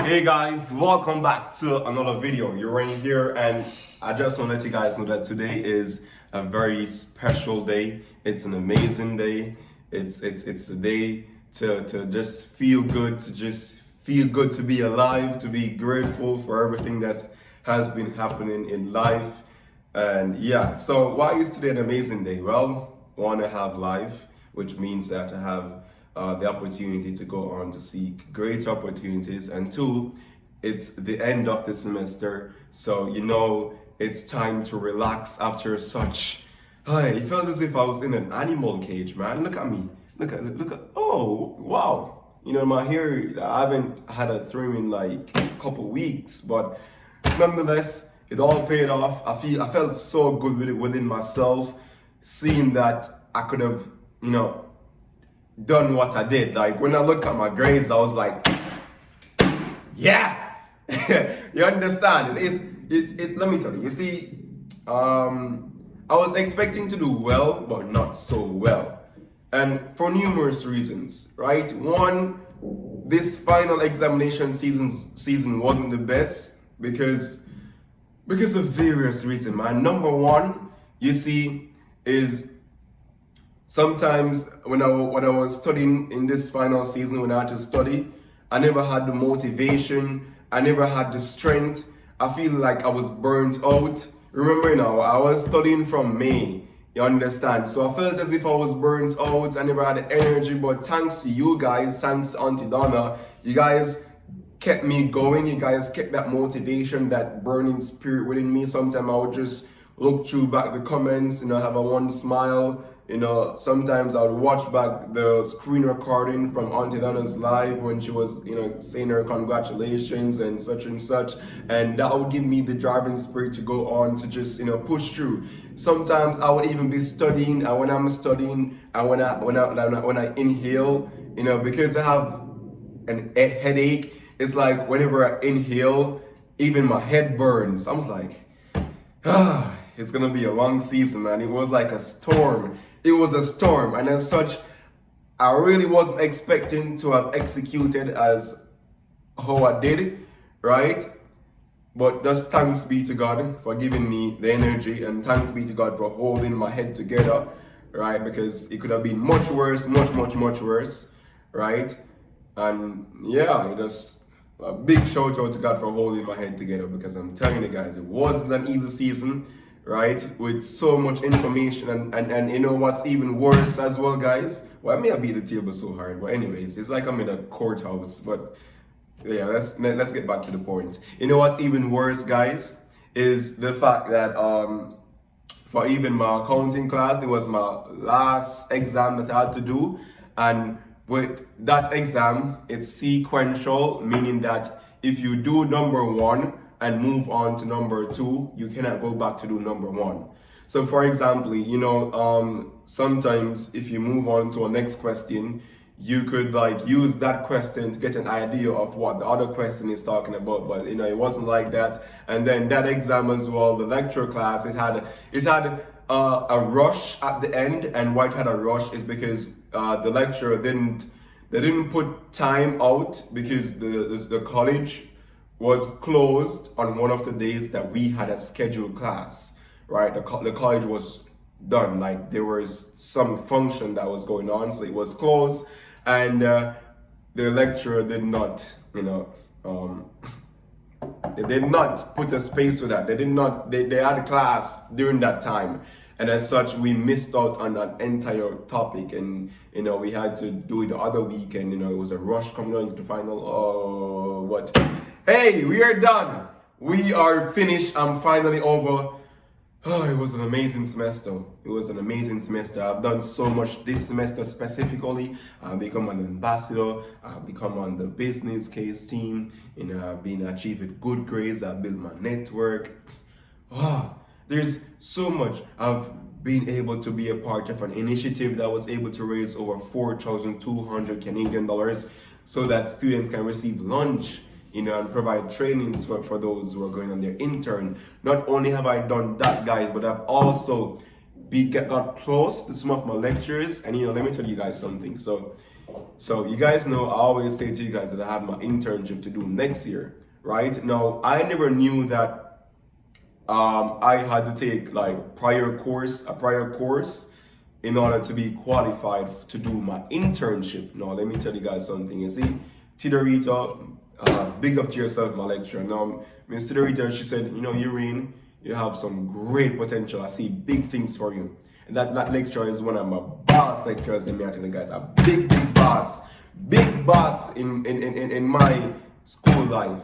Hey guys, welcome back to another video. Uhraine here, and I just want to let you guys know that today is a very special day. It's an amazing day. It's a day to just feel good, to be alive, to be grateful for everything that has been happening in life. And yeah, so why is today an amazing day? Well, one, I have life, which means that I have the opportunity to go on to seek great opportunities, and two, it's the end of the semester, so it's time to relax after such. It felt as if I was in an animal cage, man. Look at me. Look at. Oh wow. My hair. I haven't had a trim in like a couple weeks, but nonetheless, it all paid off. I felt so good with it within myself, seeing that I could have, done what I did. Like when I look at my grades, I was like, yeah. You understand? It's let me tell you. You see, I was expecting to do well, but not so well, and for numerous reasons, right? One, this final examination season wasn't the best because of various reasons, man. Number one, you see, is sometimes when I was studying in this final season, when I had to study, I never had the motivation, I never had the strength. I feel like I was burnt out. Remember I was studying from May, you understand? So I felt as if I was burnt out, I never had the energy, but thanks to you guys, thanks to auntydonna, you guys kept me going, you guys kept that motivation, that burning spirit within me. Sometimes I would just look through back the comments, have a one smile. Sometimes I would watch back the screen recording from auntydonna's live when she was, saying her congratulations and such, and that would give me the driving spirit to go on to just, push through. Sometimes I would even be studying, and when I'm studying, and when I inhale, because I have a headache, it's like whenever I inhale, even my head burns. I was like, it's gonna be a long season, man. It was like a storm. It was a storm, and as such, I really wasn't expecting to have executed as how I did, right? But just thanks be to God for giving me the energy, and thanks be to God for holding my head together, right? Because it could have been much worse, much worse, right? And yeah, just a big shout out to God for holding my head together, because I'm telling you guys, it wasn't an easy season, right? With so much information, and what's even worse as well, guys? Well, I may have beat the table so hard, but anyways, it's like I'm in a courthouse. But yeah, let's get back to the point. What's even worse, guys, is the fact that for even my accounting class, it was my last exam that I had to do, and with that exam, it's sequential, meaning that if you do number one and move on to number two, you cannot go back to do number one. So for example, sometimes if you move on to a next question, you could use that question to get an idea of what the other question is talking about, but it wasn't like that. And then that exam as well, the lecture class, it had a rush at the end, and why it had a rush is because the lecturer didn't put time out, because the college was closed on one of the days that we had a scheduled class, right? The college was done, like there was some function that was going on, so it was closed, and the lecturer did not, they did not put a space to that. They had a class during that time, and as such, we missed out on that entire topic, and we had to do it the other week, and it was a rush coming on to the final. Oh, what? Hey, we are done. We are finished. I'm finally over. Oh, it was an amazing semester. It was an amazing semester. I've done so much this semester specifically. I've become an ambassador. I've become on the business case team. I've been achieving good grades. I've built my network. Oh, there's so much. I've been able to be a part of an initiative that was able to raise over 4,200 Canadian dollars so that students can receive lunch, and provide trainings for those who are going on their intern. Not only have I done that, guys, but I've also got close to some of my lecturers. And let me tell you guys something. So So you guys know I always say to you guys that I have my internship to do next year, right? Now I never knew that I had to take like a prior course in order to be qualified to do my internship. Now let me tell you guys something. You see, Tidorita, big up to yourself, my lecturer. Now Miss Tidorita, she said, you know, Uhraine, you have some great potential. I see big things for you. And that lecturer is one of my boss lecturers in me, guys. A big boss in my school life.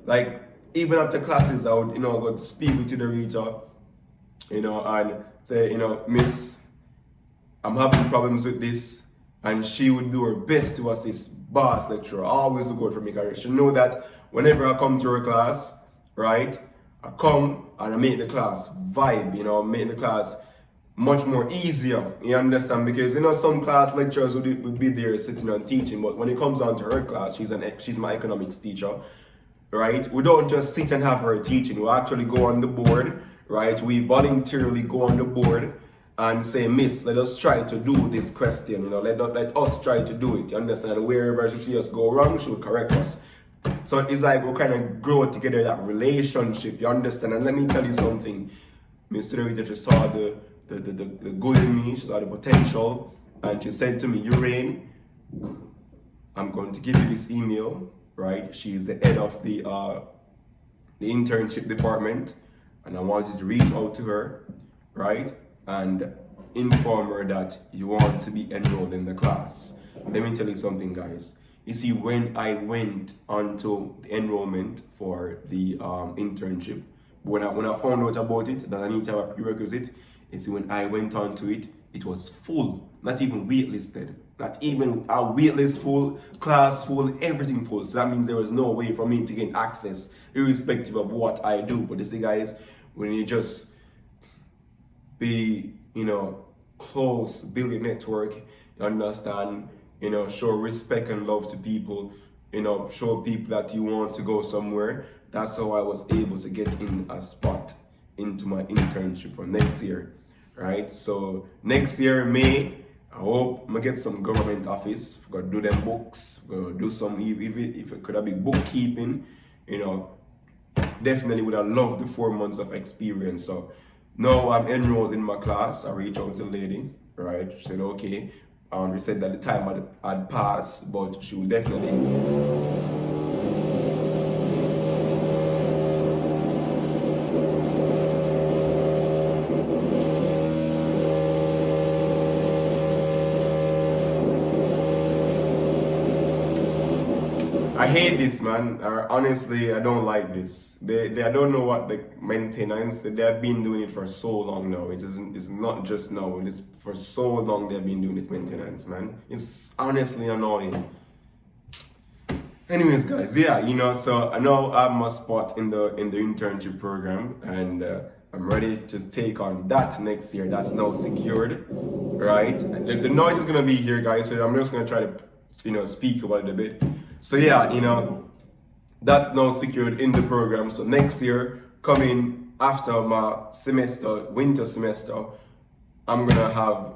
Like even after classes, I would, you know, go to speak with the reader, you know, and say, you know, Miss, I'm having problems with this, and she would do her best to assist boss lecturer. Always look out for me, because she know that whenever I come to her class, right, I come and I make the class vibe, you know, make the class much more easier, you understand? Because you know some class lecturers would be there sitting and teaching, but when it comes on to her class, she's my economics teacher, right? We don't just sit and have her teaching. We actually go on the board, right? We voluntarily go on the board and say, Miss, let us try to do this question, you know, let us try to do it, you understand? And wherever she see us go wrong, she will correct us. So it's like we kind of grow together, that relationship, you understand? And let me tell you something, Mr. Rita just saw the good in me, she saw the potential, and she said to me, Uhraine, I'm going to give you this email, right? She is the head of the internship department, and I want you to reach out to her, right? And inform her that you want to be enrolled in the class. Let me tell you something, guys. You see, when I went onto the enrollment for the internship, when I found out about it, that I need to have a prerequisite, you see, when I went on to it, it was full, not even waitlisted, not even a waitlist full, class full, everything full. So that means there was no way for me to gain access, irrespective of what I do. But you see, guys, when you just be, you know, close, build a network, you understand, you know, show respect and love to people, you know, show people that you want to go somewhere. That's how I was able to get in a spot into my internship for next year, right? So next year, May, I hope I'm gonna get some government office, gonna do them books, gonna do some, if it could have been bookkeeping, you know, definitely would have loved the 4 months of experience. So now I'm enrolled in my class. I reached out to the lady, right? She said, okay. She said that the time had passed, but she will definitely. I hate this, man. Honestly, I don't like this. I don't know what the maintenance. They have been doing it for so long now. It's not just now. It's for so long they've been doing this maintenance, man. It's honestly annoying. Anyways, guys, yeah, you know, so I know I have my spot in the internship program, and I'm ready to take on that next year. That's now secured, right? The noise is gonna be here, guys. So I'm just gonna try to, you know, speak about it a bit. So yeah, you know, that's now secured in the program. So next year, coming after my semester, winter semester, I'm gonna have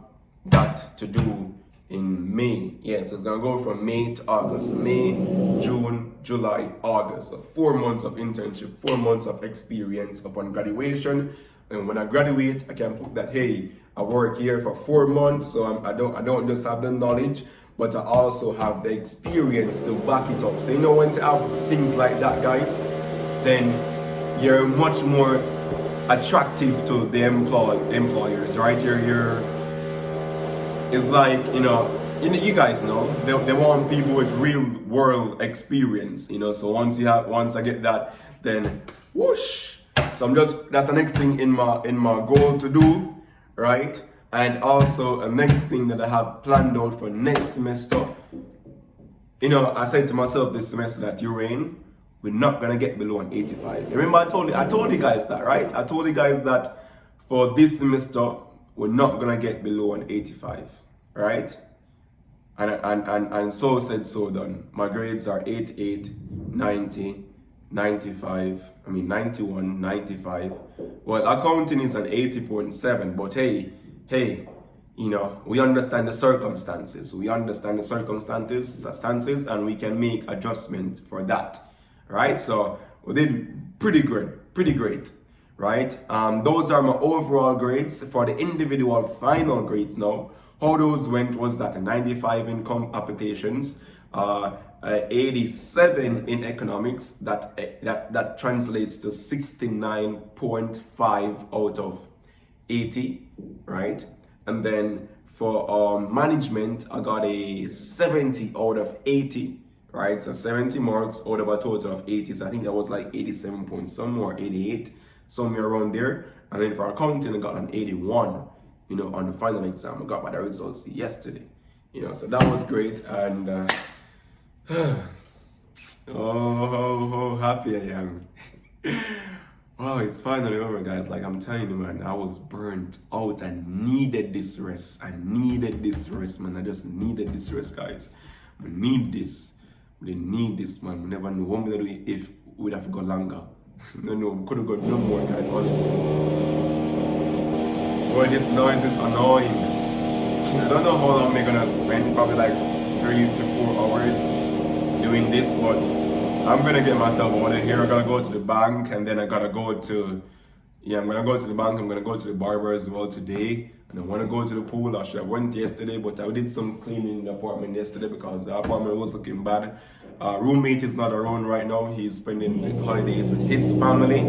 that to do in May. Yeah, so it's gonna go from May to August. May, June, July, August. So 4 months of internship, 4 months of experience upon graduation. And when I graduate, I can put that, hey, I work here for 4 months, so I don't just have the knowledge, but I also have the experience to back it up. So you know, once you have things like that, guys, then you're much more attractive to the employers, right? It's like, you know, you guys know, they want people with real world experience, you know. So once I get that, then whoosh. So that's the next thing in my goal to do, right? And also a next thing that I have planned out for next semester, you know, I said to myself this semester that Uhraine, we're not gonna get below an 85. Remember, I told you guys that, right? I told you guys that for this semester we're not gonna get below an 85, right? And so said, so done. My grades are 88, 90, 95. I mean 91, 95. Well, accounting is an 80.7, but hey, we understand the circumstances. We understand the circumstances, and we can make adjustment for that, right? So we did pretty good, pretty great, right? Those are my overall grades. For the individual final grades now, how those went was that 95 in applications, 87 in economics. That translates to 69.5 out of 80, right? And then for management, I got a 70 out of 80, right? So 70 marks out of a total of 80. So I think that was like 87 points, somewhere 88, somewhere around there. And then for accounting, I got an 81, on the final exam. I got my results yesterday, so that was great. And how happy I am. Wow, it's finally over, guys. Like, I'm telling you, man, I was burnt out. I needed this rest. Man. I just needed this rest, guys. I need this. We need this, man. We never know what we're gonna do if we'd have to go longer. No, we could have got no more, guys, honestly. Boy, this noise is annoying. I don't know how long we're gonna spend, probably like 3 to 4 hours doing this, but I'm gonna get myself out of here. I gotta go to the bank, and then I gotta go to, I'm gonna go to the bank. I'm gonna go to the barber as well today, and I wanna go to the pool. I should have went yesterday, but I did some cleaning in the apartment yesterday because the apartment was looking bad. Roommate is not around right now. He's spending the holidays with his family,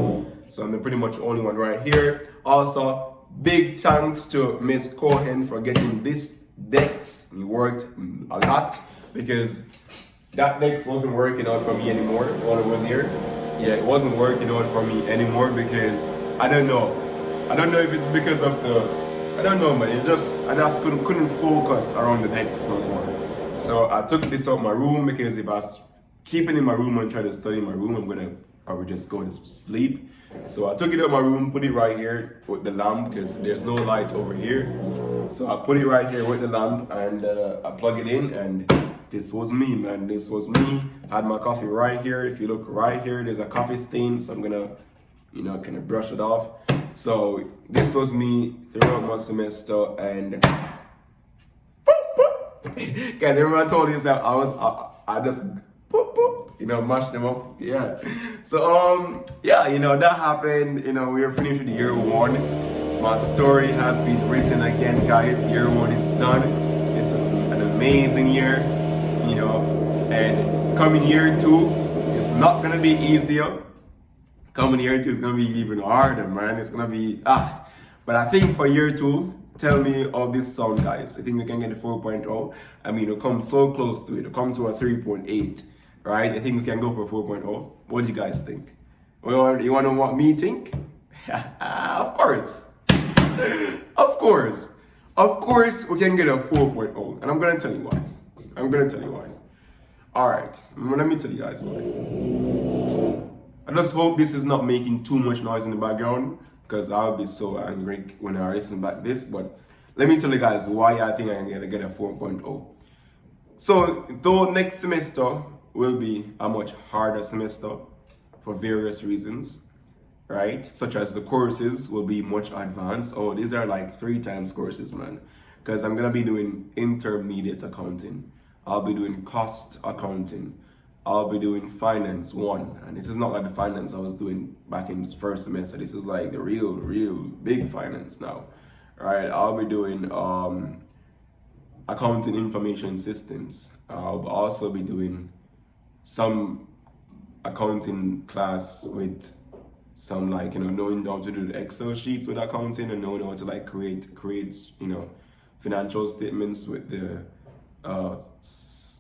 so I'm pretty much the only one right here. Also, big thanks to Miss Cohen for getting this Dex. He worked a lot because that Dex wasn't working out for me anymore while I was there. Yeah, it wasn't working out for me anymore because I don't know if it's because of I don't know, man. I just couldn't focus around the Dex no more. So I took this out of my room because if I was keeping in my room and try to study in my room, I'm gonna probably just go to sleep. So I took it out of my room, put it right here with the lamp because there's no light over here. So I put it right here with the lamp, and I plug it in, and this was me, man. This was me. I had my coffee right here. If you look right here, there's a coffee stain, so I'm gonna, kind of brush it off. So this was me throughout my semester, and guys, remember I told you that I just mashed them up. Yeah. So that happened. We were finished with year 1. My story has been written again, guys. Year 1 is done. It's an amazing year, and coming year 2, it's not gonna be easier. Coming year 2 is gonna be even harder, man. It's gonna be but I think for year 2, tell me how this sound, guys. I think we can get a 4.0. I mean, we'll come so close to it. We'll come to a 3.8, right? I think we can go for 4.0. What do you guys think? Well, you want to know what me think? Of course. Of course, we can get a 4.0. And I'm going to tell you why. All right. Let me tell you guys why. I just hope this is not making too much noise in the background, because I'll be so angry when I listen back this. But let me tell you guys why I think I'm gonna get a 4.0. So though next semester will be a much harder semester for various reasons, right? Such as the courses will be much advanced. Oh, these are like 3 times courses, man. Because I'm gonna be doing intermediate accounting. I'll be doing cost accounting. I'll be doing finance 1, and this is not like the finance I was doing back in this first semester. This is like the real big finance now, right? I'll be doing accounting information systems. I'll also be doing some accounting class with some knowing how to do the Excel sheets with accounting, and knowing how to create financial statements with the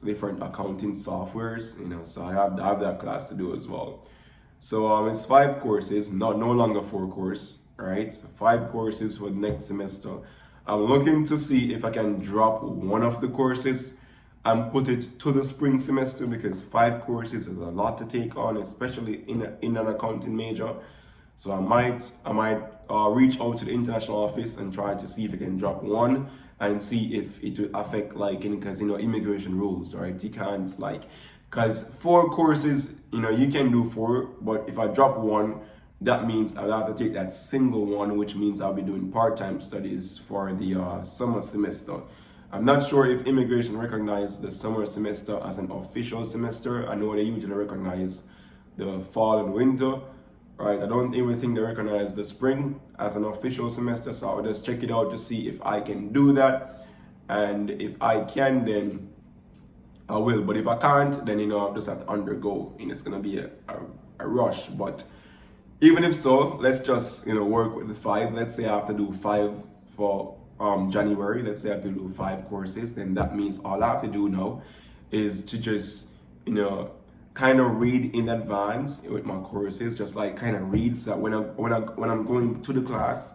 different accounting softwares, so I have that class to do as well. So it's 5 courses, no longer 4 courses, right? 5 courses for the next semester. I'm looking to see if I can drop one of the courses and put it to the spring semester, because 5 courses is a lot to take on, especially in an accounting major. So I might reach out to the international office and try to see if I can drop one and see if it will affect because immigration rules, right? You can't because 4 courses, you can do 4, but if I drop one, that means I'll have to take that single one, which means I'll be doing part-time studies for the summer semester. I'm not sure if immigration recognizes the summer semester as an official semester. I know they usually recognize the fall and winter, right? I don't even think they recognize the spring as an official semester, so I'll just check it out to see if I can do that. And if I can, then I will. But if I can't, then I'll just have to undergo, and it's gonna be a rush. But even if so, let's just work with the 5. Let's say I have to do 5 for January. Let's say I have to do 5 courses. Then that means all I have to do now is to just kind of read in advance with my courses. Just like kind of read, so that when I'm going to the class,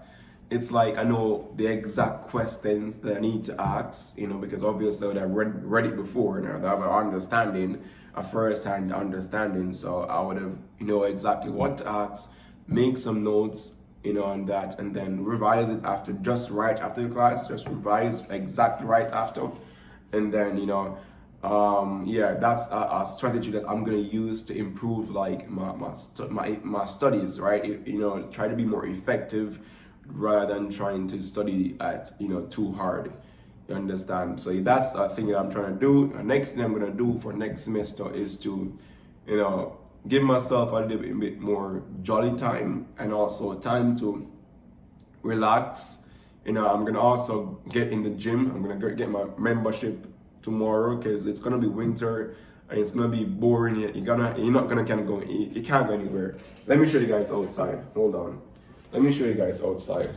it's like I know the exact questions that I need to ask. Because obviously I read it before, and I have an understanding, a first-hand understanding, so I would have exactly what to ask, make some notes on that, and then revise it after, just right after the class, just revise exactly right after, and then yeah, that's a strategy that I'm gonna use to improve like my studies, right? Try to be more effective rather than trying to study at too hard. You understand? So that's a thing that I'm trying to do. The next thing I'm gonna do for next semester is to, give myself a little bit more jolly time, and also time to relax. I'm gonna also get in the gym. I'm gonna get my membership tomorrow, because it's gonna be winter and it's gonna be boring. You're not gonna kind of go. You can't go anywhere. Let me show you guys outside. Hold on. Let me show you guys outside.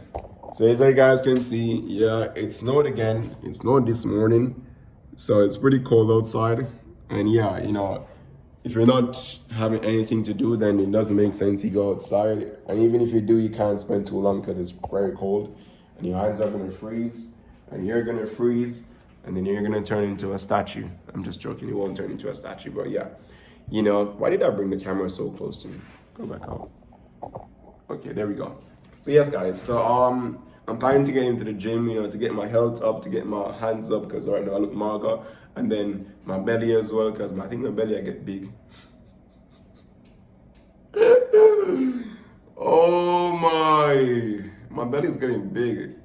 So as you guys can see, yeah, it snowed again. It snowed this morning, so it's pretty cold outside. And yeah, if you're not having anything to do, then it doesn't make sense you go outside. And even if you do, you can't spend too long because it's very cold, and your hands are gonna freeze, and you're gonna freeze, and then you're gonna turn into a statue. I'm just joking, you won't turn into a statue, but yeah. Why did I bring the camera so close to me? Go back out. Okay, there we go. So yes, guys, so I'm planning to get into the gym, to get my health up, to get my hands up, because right now I look mager, and then my belly as well, because I think my belly I get big. Oh my belly's getting big.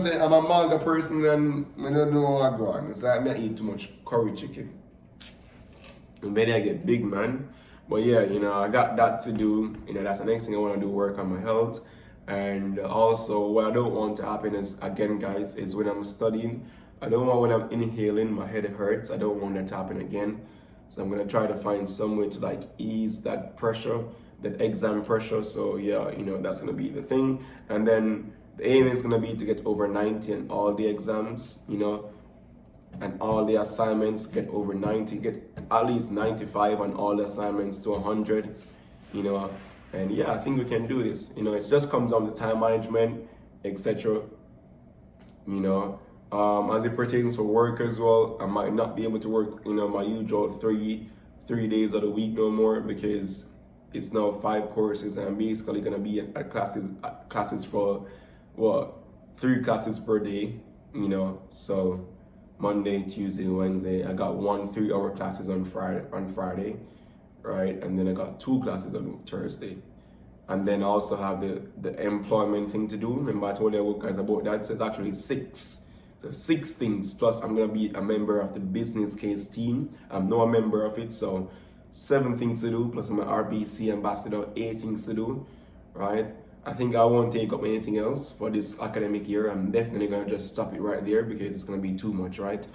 Say I'm a manga person, and I don't know how I go on. It's like I eat too much curry chicken. And belly I get big, man. But yeah, I got that to do. That's the next thing I want to do, work on my health. And also, what I don't want to happen is, again, guys, is when I'm studying, I don't want when I'm inhaling, my head hurts. I don't want that to happen again. So I'm gonna try to find some way to like ease that pressure, that exam pressure. So yeah, that's gonna be the thing. And then the aim is gonna be to get over 90 in all the exams, and all the assignments, get over 90, get at least 95 on all the assignments to 100, and yeah, I think we can do this. It just comes down to time management, etc. As it pertains for work as well, I might not be able to work, my usual three days of the week no more, because it's now 5 courses, and I'm basically gonna be at classes for 3 classes per day, so Monday, Tuesday, Wednesday. I got 1 3-hour classes on Friday, right? And then I got 2 classes on Thursday. And then I also have the employment thing to do. Remember I told you guys about that? So it's actually 6. So 6 things. Plus I'm gonna be a member of the business case team. I'm not a member of it, so 7 things to do. Plus I'm an RBC ambassador, 8 things to do, right? I think I won't take up anything else for this academic year. I'm definitely gonna just stop it right there, because it's gonna be too much, right?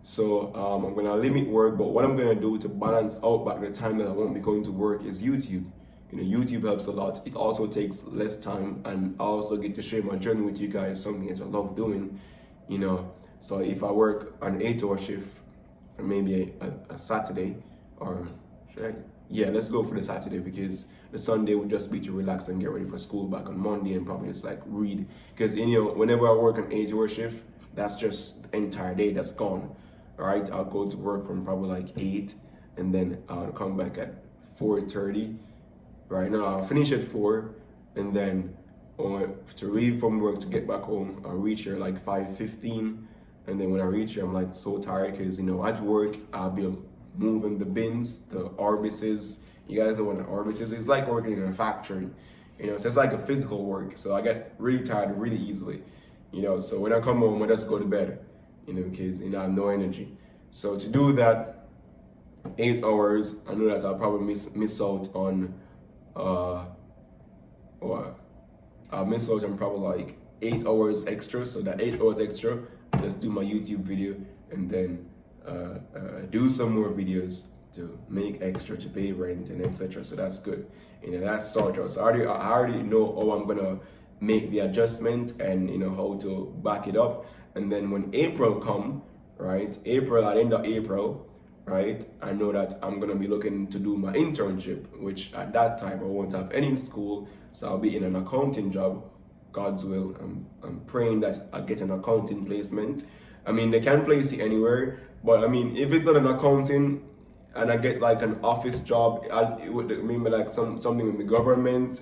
So I'm gonna limit work, but what I'm gonna do to balance out back the time that I won't be going to work is YouTube. YouTube helps a lot. It also takes less time, and I also get to share my journey with you guys, something that I love doing, So if I work an 8-hour shift, or maybe a Saturday, or yeah, let's go for the Saturday, because the Sunday would just be to relax and get ready for school back on Monday, and probably just like read. Because whenever I work an 8-hour shift, that's just the entire day that's gone. All right, I'll go to work from probably like 8, and then I'll come back at 4:30. Right now, I'll finish at 4, and then to leave from work to get back home, I'll reach here like 5:15. And then when I reach here, I'm like so tired, because at work I'll be moving the bins, the orbices. You guys know what an orbis is? It's like working in a factory, so it's like a physical work. So I get really tired really easily, so when I come home, I just go to bed, because I have no energy. So to do that, 8 hours, I know that I'll probably miss out on, or I'll miss out on probably like 8 hours extra. So that 8 hours extra, I just do my YouTube video and then do some more videos to make extra to pay rent and etc. So that's good. That's sorted. So I already know how I'm gonna make the adjustment and how to back it up. And then when April come, right? At the end of April, right? I know that I'm gonna be looking to do my internship, which at that time I won't have any school, so I'll be in an accounting job. God's will. I'm praying that I get an accounting placement. I mean, they can place it anywhere, but I mean, if it's not an accounting and I get like an office job, it would maybe like something in the government,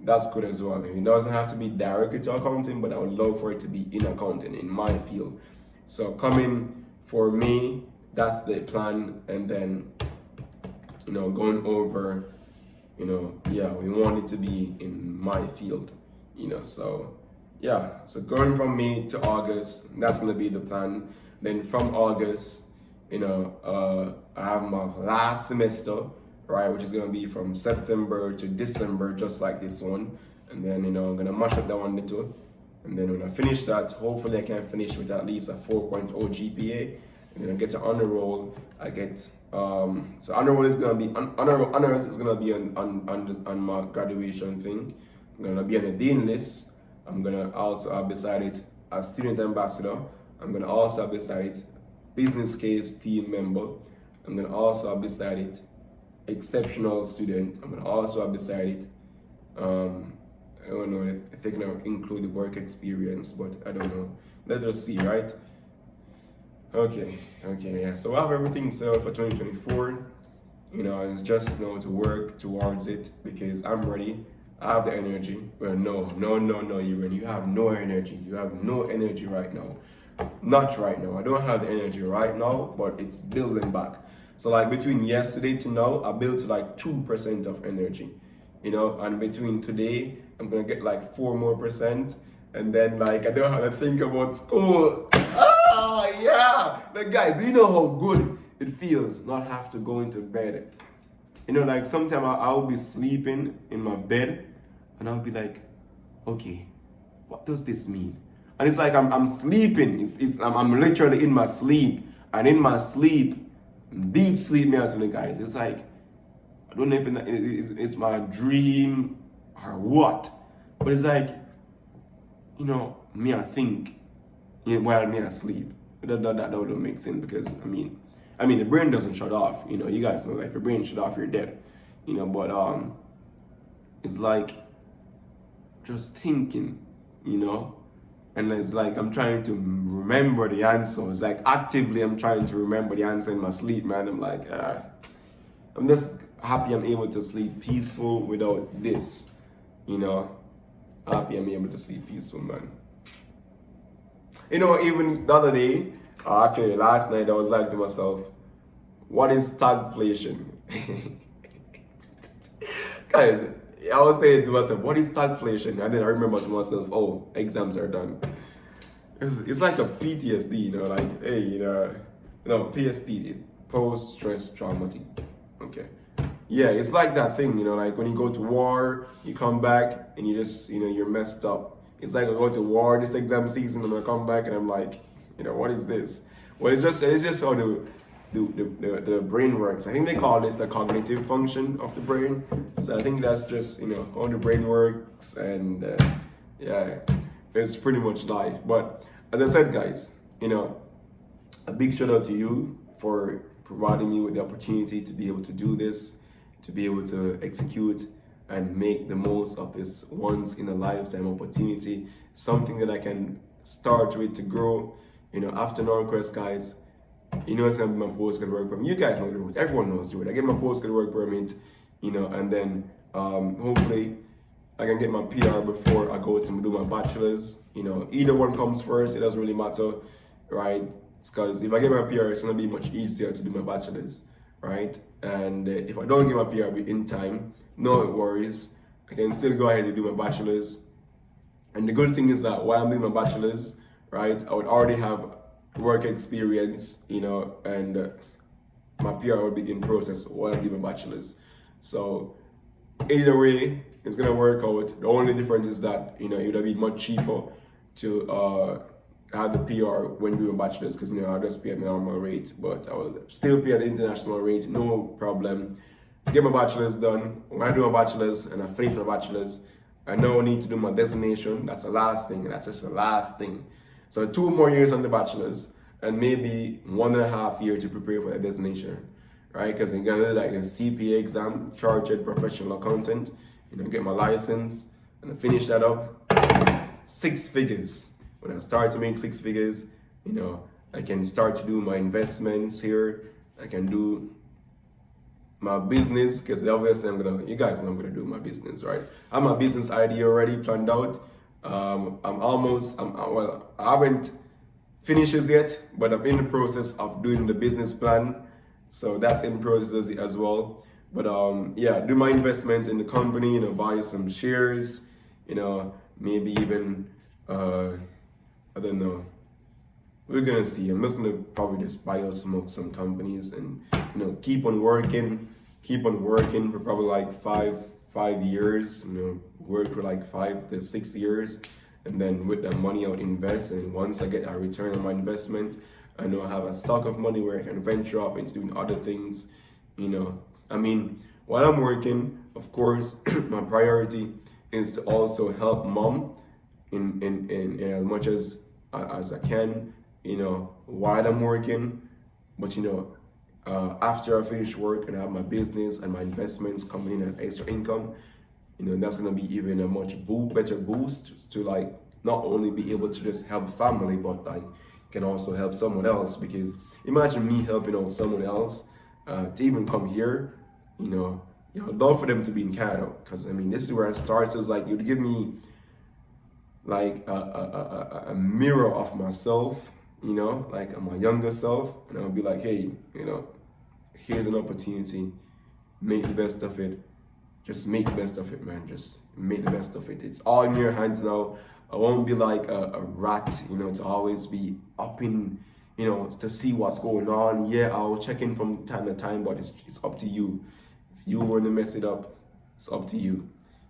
that's good as well. It doesn't have to be directly to accounting, but I would love for it to be in accounting, in my field. So coming for me, that's the plan. And then, going over, yeah, we want it to be in my field, so yeah. So going from May to August, that's going to be the plan. Then from August, I have my last semester, right, which is going to be from September to December, just like this one. And then, I'm going to mash up that one little. And then when I finish that, hopefully I can finish with at least a 4.0 GPA. And then I get to honor roll. I get, so honor roll is going to be, honors is going to be on my graduation thing. I'm going to be on a dean list. I'm going to also have beside it a student ambassador. I'm going to also have beside it business case team member. I'm going to also have beside it exceptional student. I'm going to also have beside it, I don't know if they're going to include the work experience, but I don't know. Let us see, right? Okay, yeah. So I have everything set up for 2024. It's just to work towards it because I'm ready. I have the energy. Well, no, you have no energy. You have no energy right now. Not right now. I don't have the energy right now, but it's building back. So like between yesterday to now, I built like 2% of energy, and between today, I'm gonna get like 4 more percent. And then like, I don't have to think about school. Yeah. Like guys, you know how good it feels not have to go into bed. Like sometimes I'll be sleeping in my bed and I'll be like, okay, what does this mean? And it's like I'm sleeping. I'm literally in my sleep. And in my sleep, deep sleep, me actually, guys. It's like, I don't know if it's my dream or what. But it's like, me I think while me I sleep. That don't make sense because, I mean, the brain doesn't shut off. You guys know, like, if your brain shut off, you're dead. But it's like just thinking, and it's like I'm trying to remember the answer. It's like actively I'm trying to remember the answer in my sleep, man. I'm like, I'm just happy I'm able to sleep peaceful without this, happy I'm able to sleep peaceful, man. Even the other day, actually last night, I was like to myself, what is stagflation? Guys, I was saying to myself, what is stagflation? And then I remember to myself, oh, exams are done. It's like a PTSD, like, hey, PST, post-stress traumatic. Okay. Yeah, it's like that thing, like when you go to war, you come back and you just, you're messed up. It's like I go to war this exam season and I come back and I'm like, what is this? Well, it's just how the brain works. I think they call this the cognitive function of the brain. So I think that's just, how the brain works, and yeah, it's pretty much life. But as I said, guys, a big shout out to you for providing me with the opportunity to be able to do this, to be able to execute and make the most of this once in a lifetime opportunity, something that I can start with to grow. After Northwest, guys, it's gonna be my postgrad work permit. You guys know the route. Everyone knows the route. I get my postgrad work permit, and then hopefully I can get my PR before I go to do my bachelor's. Either one comes first. It doesn't really matter, right? It's because if I get my PR, it's gonna be much easier to do my bachelor's. right? And if I don't get my PR in time, no worries. I can still go ahead and do my bachelor's. And the good thing is that while I'm doing my bachelor's, right, I would already have work experience, and my PR would begin process while I'm doing my bachelor's. So either way, it's gonna work out. The only difference is that it would have been much cheaper to have the PR when doing my bachelor's, because I'll just pay at the normal rate, but I will still pay at the international rate, no problem. Get my bachelor's done. When I do my bachelor's and I finish my bachelor's, I now need to do my designation. That's the last thing. That's just the last thing. So 2 more years on the bachelor's and maybe 1.5 years to prepare for the designation, right? Because I'm gonna do like a CPA exam, chartered professional accountant, get my license, and I finish that up. 6 figures. When I start to make 6 figures, I can start to do my investments here. I can do my business, because obviously you guys know I'm gonna do my business, right? I have my business idea already planned out. I haven't finished it yet, but I'm in the process of doing the business plan. So that's in process as well. But do my investments in the company, buy some shares, maybe even, I don't know. We're gonna see. I'm just gonna probably just buy out some companies and keep on working for probably like five years. Work for like 5 to 6 years, and then with that money I would invest. And once I get a return on my investment, I know I have a stock of money where I can venture off into doing other things. While I'm working, of course, my priority is to also help mom in as much as I can, while I'm working. But after I finish work and I have my business and my investments coming in and extra income, that's gonna be even a much better boost to like not only be able to just help family, but like can also help someone else. Because imagine me helping out someone else to even come here, I'd love for them to be in Canada, because this is where I started. So it's like you'd give me like a mirror of myself, like my younger self, and I'll be like, hey, here's an opportunity, make the best of it. Just make the best of it, man. Just make the best of it. It's all in your hands now. I won't be like a rat, to always be up in, to see what's going on. Yeah, I'll check in from time to time, but it's up to you. If you want to mess it up, it's up to you,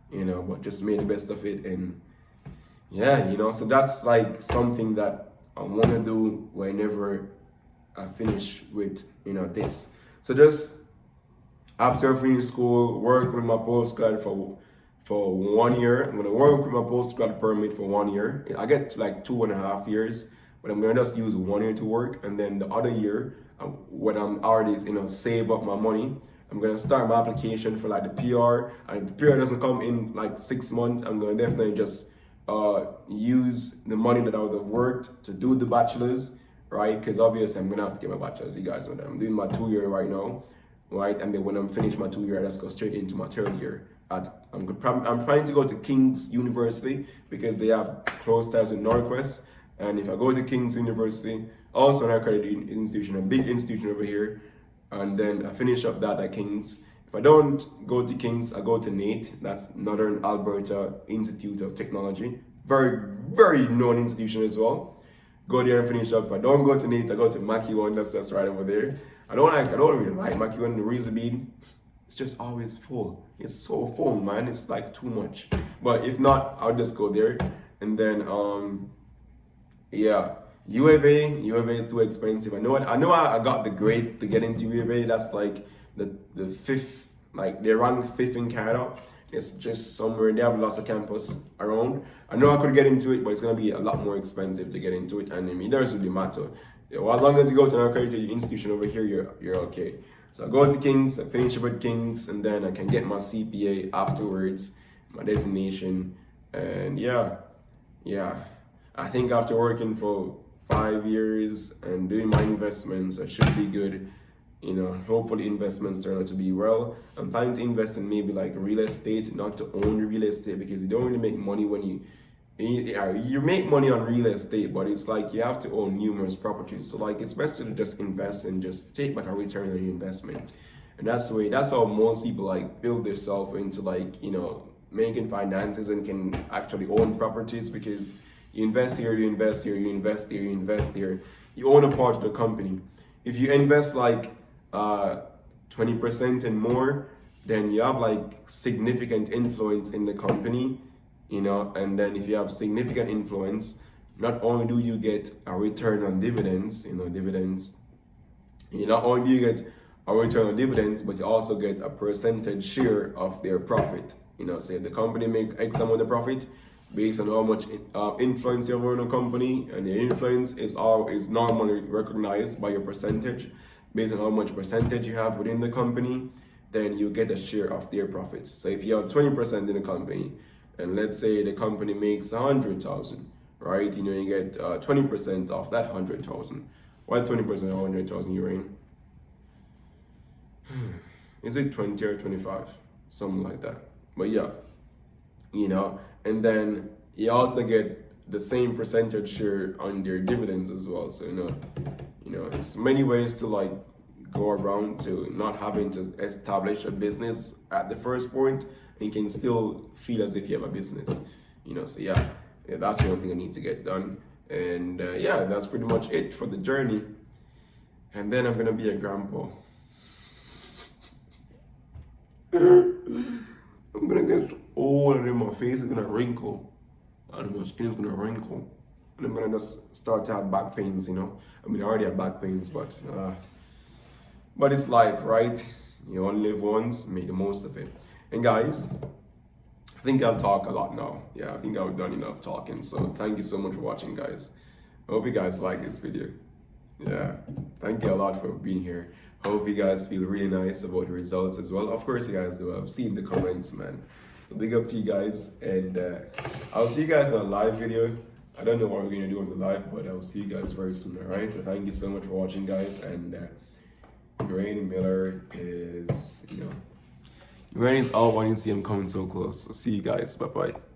but just make the best of it. And yeah, so that's like something that I want to do whenever I finish with, this. So just after I finish school, work with my postgrad for 1 year. I'm gonna work with my postgrad permit for 1 year. I get like 2.5 years, but I'm gonna just use 1 year to work, and then the other year, when I'm already save up my money, I'm gonna start my application for like the PR. And if the PR doesn't come in like 6 months, I'm gonna definitely just use the money that I would have worked to do the bachelor's, right? Because obviously I'm gonna have to get my bachelor's. You guys know that I'm doing my 2 year right now, right? And then when I'm finished my 2 year, I just go straight into my 3rd year. I'm trying to go to King's University because they have close ties with Northwest. And if I go to King's University, also an accredited institution, a big institution over here, and then I finish up that at King's. If I don't go to King's, I go to NAIT. That's Northern Alberta Institute of Technology. Very, very known institution as well. Go there and finish up. If I don't go to NAIT, I go to Mackie One. That's right over there. I don't really like Mackie One. The reason being, it's just always full. It's so full, man. It's like too much. But if not, I'll just go there. And then U of A is too expensive. I know I got the grades to get into U of A. That's like the 5th, like they rank 5th in Canada. It's just somewhere, they have lots of campus around. I know I could get into it, but it's gonna be a lot more expensive to get into it. And it doesn't really matter. Well, as long as you go to an accredited institution over here, you're okay. So I go to King's, I finish up at King's, and then I can get my CPA afterwards, my designation. And yeah, I think after working for 5 years and doing my investments, I should be good. Hopefully investments turn out to be well. I'm planning to invest in maybe like real estate, not to own the real estate, because you don't really make money when you You make money on real estate, but it's like you have to own numerous properties. So like it's best to just invest and just take back a return on your investment. And that's how most people like build themselves into like, making finances and can actually own properties, because you invest here, you invest here, you invest here, you invest here. You own a part of the company. If you invest like 20% and more, then you have like significant influence in the company, and then if you have significant influence, not only do you get a return on dividends, not only do you get a return on dividends, but you also get a percentage share of their profit. Say the company make X amount of profit based on how much influence you have on a company, and the influence is normally recognized by your percentage. Based on how much percentage you have within the company, then you get a share of their profits. So if you have 20% in the company, and let's say the company makes 100,000, right? You get 20% of that 100,000. What's 20% of 100,000, Uhraine? Is it 20 or 25? Something like that. But yeah, and then you also get the same percentage share on their dividends as well. So it's many ways to like go around to not having to establish a business at the first point, and you can still feel as if you have a business. So yeah, that's one thing I need to get done. And yeah, that's pretty much it for the journey. And then I'm gonna be a grandpa. I'm gonna get old, and then my face is gonna wrinkle, and my skin's gonna wrinkle, and I'm gonna just start to have back pains. I already have back pains, but it's life, right? You only live once, make the most of it. And guys, I think I've talked a lot now. Yeah, I think I've done enough talking. So thank you so much for watching, guys. I hope you guys like this video. Yeah, thank you a lot for being here. Hope you guys feel really nice about the results as well. Of course you guys do. I've seen the comments, man. So big up to you guys, and I'll see you guys in a live video. I don't know what we're gonna do on the live, but I'll see you guys very soon. All right. So thank you so much for watching, guys. And uhrainemiller is, Uhraine is out when you see him coming so close. So see you guys. Bye bye.